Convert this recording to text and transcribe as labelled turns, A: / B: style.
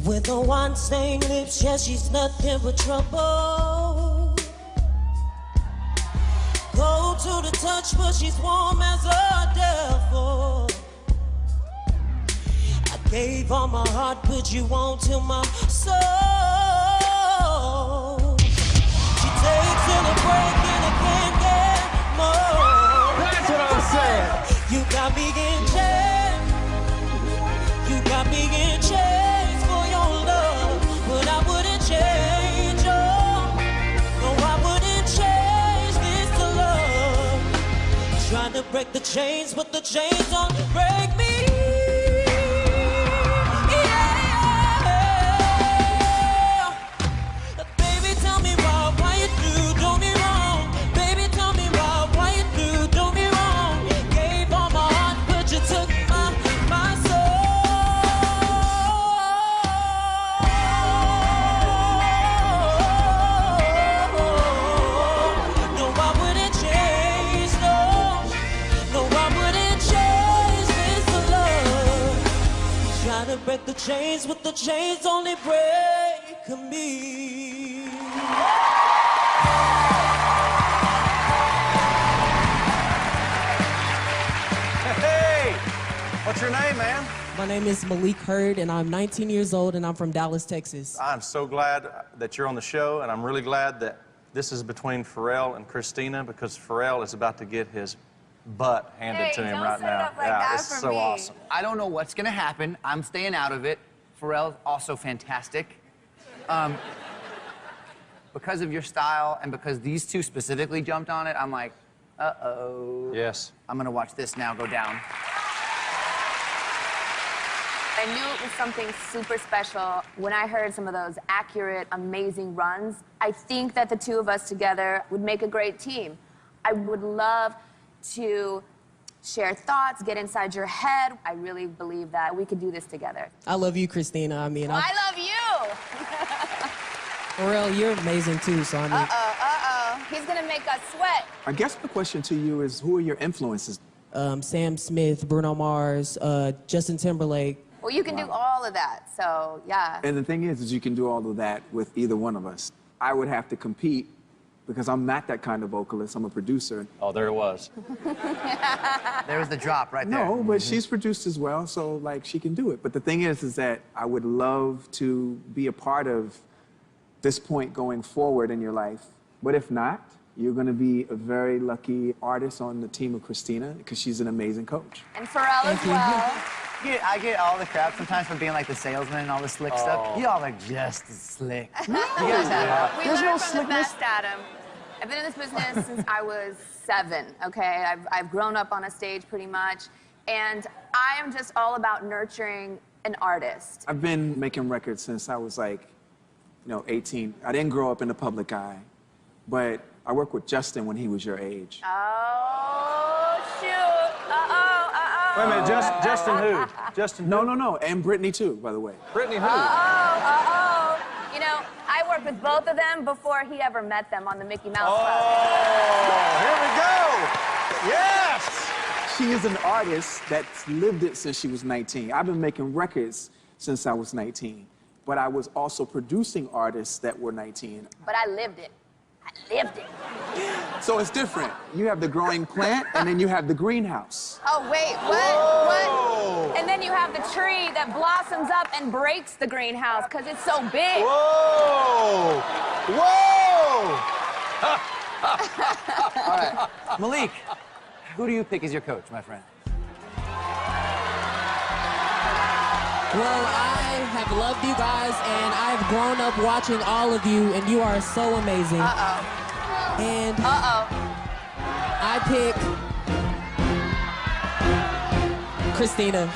A: With the wine-stained lips, yeah, she's nothing but trouble. Cold to the touch, but she's warm as a devil. I gave all my heart, but you won't till my soul. She takes in a break and I can't get more.
B: That's what I'm saying.
A: You got me in chains. You got me in chains for your love, but I wouldn't change. Oh, no, I wouldn't change this to love. Trying to break the chains, but the chains don't break me. Break the chains, but the chains only break me.
B: Hey, what's your name, man?
C: My name is Malik Hurd, and I'm 19 years old, and I'm from Dallas, Texas.
B: I'm so glad that you're on the show, and I'm really glad that this is between Pharrell and Christina, because Pharrell is about to get his butt handed to him right now.
D: Yeah,
B: it's so awesome.
D: I don't know what's gonna happen. I'm staying out of it. Pharrell's also fantastic. Because of your style and because these two specifically jumped on it, I'm like, uh-oh.
B: Yes.
D: I'm gonna watch this now go down.
E: I knew it was something super special when I heard some of those accurate, amazing runs. I think that the two of us together would make a great team. I would love to share thoughts, get inside your head. I really believe that we could do this together.
C: I love you, Christina. I mean,
E: I love you!
C: Pharrell, you're amazing too, so I mean...
E: Uh-oh. He's gonna make us sweat.
F: I guess the question to you is, who are your influences?
C: Sam Smith, Bruno Mars, Justin Timberlake.
E: Well, you can do all of that, so yeah.
F: And the thing is you can do all of that with either one of us. I would have to compete because I'm not that kind of vocalist. I'm a producer.
B: Oh, there it was.
D: There was the drop right there.
F: No, but she's produced as well, so, like, she can do it. But the thing is that I would love to be a part of this point going forward in your life. But if not, you're going to be a very lucky artist on the team of Christina because she's an amazing coach.
E: And Pharrell as well.
D: I get all the crap sometimes for being like the salesman and all the slick stuff. You all are just as slick. You guys have
E: We learned from the best, Adam. I've been in this business since I was 7, okay? I've grown up on a stage pretty much, and I am just all about nurturing an artist.
F: I've been making records since I was, like, 18. I didn't grow up in the public eye, but I worked with Justin when he was your age.
E: Oh, shoot. Uh-oh.
B: Wait a minute, Justin who? Justin who?
F: No, and Brittany too, by the way.
B: Brittany who?
E: Uh-oh. You know, I worked with both of them before he ever met them on the Mickey Mouse Club.
B: Oh, here we go. Yes!
F: She is an artist that's lived it since she was 19. I've been making records since I was 19, but I was also producing artists that were 19.
E: But I lived it. I lived it.
F: So it's different. You have the growing plant, and then you have the greenhouse.
E: Oh, wait, what?
B: Whoa.
E: What? And then you have the tree that blossoms up and breaks the greenhouse because it's so big.
B: Whoa! Whoa!
D: All right. Malik, who do you pick as your coach, my friend?
C: Well, I have loved you guys, and I've grown up watching all of you, and you are so amazing.
E: Uh-oh.
C: And
E: Uh-oh.
C: I pick Christina.